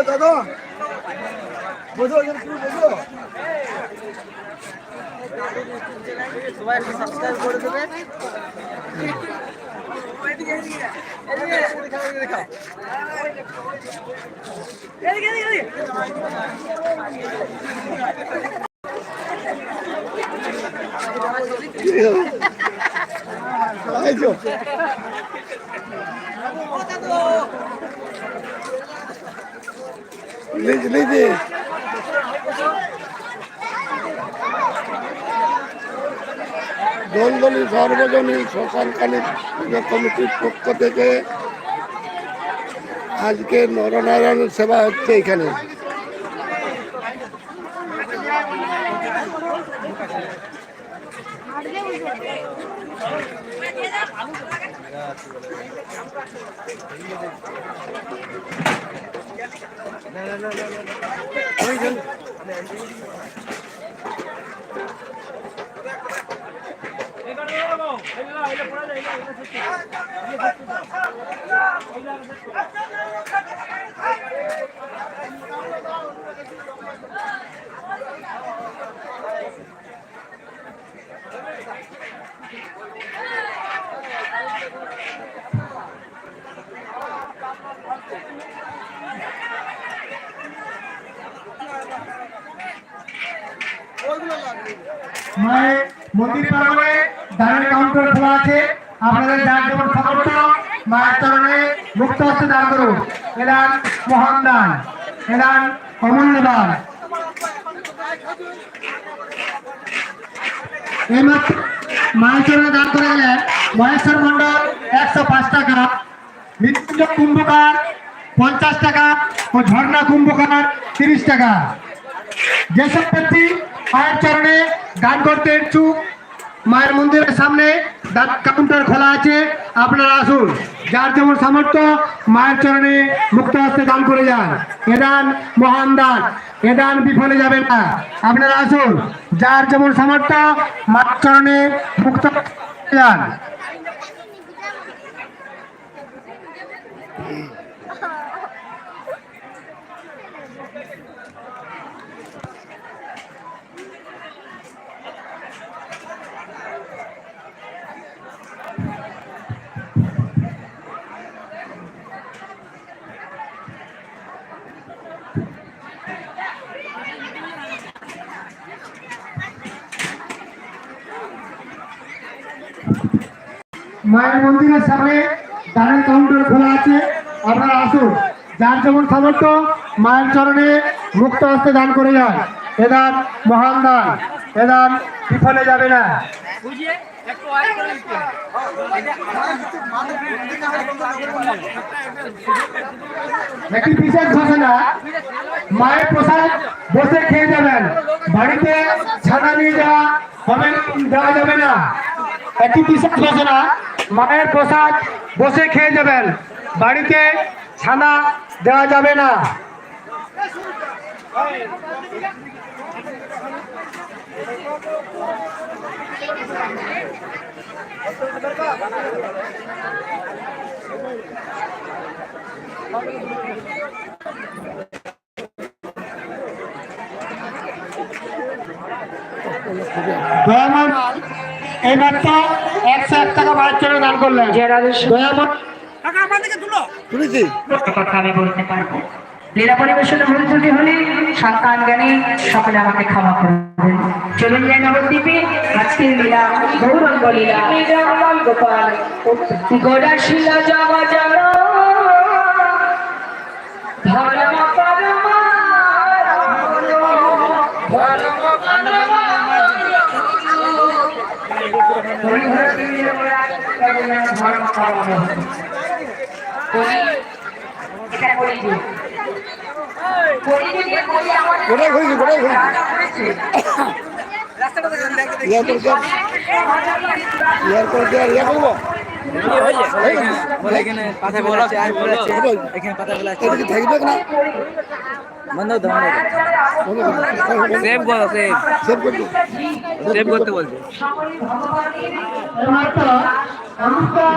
দাদা বোঝো বোঝো সবাই একটু সাবস্ক্রাইব করে দেবে দোলদলি সর্বজনীন শ্মশানকালী কমিটির পক্ষ থেকে আজকে নরনারায়ণের সেবা হচ্ছে এখানে। মায়ের মন্দির প্রাঙ্গণে দানের কাউন্টার খোলা আছে। আপনাদের যার যেমন সামর্থ্য মায়ের চরণে মুক্ত হস্তে দান করুন। এদান মহান দান, এদান অমূল্য দান। এইমাত্র মায়ের চরণে দান করে গেলেন মহেশ্বর মন্ডল 105 টাকা, মৃত্যুঞ্জয় কুম্ভকার 50 টাকা ও ঝর্ণা কুম্ভকার 30 টাকা। যেসব ব্যক্তি মায়ের চরণে দান করতে ইচ্ছুক মায়ের মন্দিরের সামনে দান কাউন্টার খোলা আছে, আপনারা আসুন। যার যেমন সামর্থ্য মায়ের চরণে মুক্ত হস্তে দান করে যান। এ দান মহান দান, এ দান বিফলে যাবে না। আপনারা আসুন, যার যেমন সামর্থ্য মায়ের চরণে মুক্ত হস্তে যান। মায়ের মন্দিরের সামনে দানের কাউন্টার খোলা আছে, আপনারা আসুন। যার যেমন সামর্থ্য মায়ের চরণে মুক্ত হস্তে দান করে যান। এ দান মহান দান, এ দান বিফলে যাবে না। একটি বিশেষ ঘোষণা, মায়ের প্রসাদ বসে খেয়ে যাবেন, বাড়িতে ছানা নিয়ে দেওয়া যাবে না। একটি বিশেষ ঘোষণা, মায়ের প্রসাদ বসে খেয়ে যাবেন, বাড়িতে ছানা দেওয়া যাবে না। এইমাত্র 101 টাকা মায়ের জন্য দান করলেন। কথা আমি বলতে পারবো। লীলা পরিবেশনে ভুল ত্রুটি হলে সন্তান জ্ঞানী সকলে আমাকে ক্ষমা করবেন। চলুন যাই নবদ্বীপে আজকের লীলা গৌরঙ্গ লীলা গোপাল গোড়া শিলা জগা জড় ধর্ম পরম করতে বলছে অনুষ্কা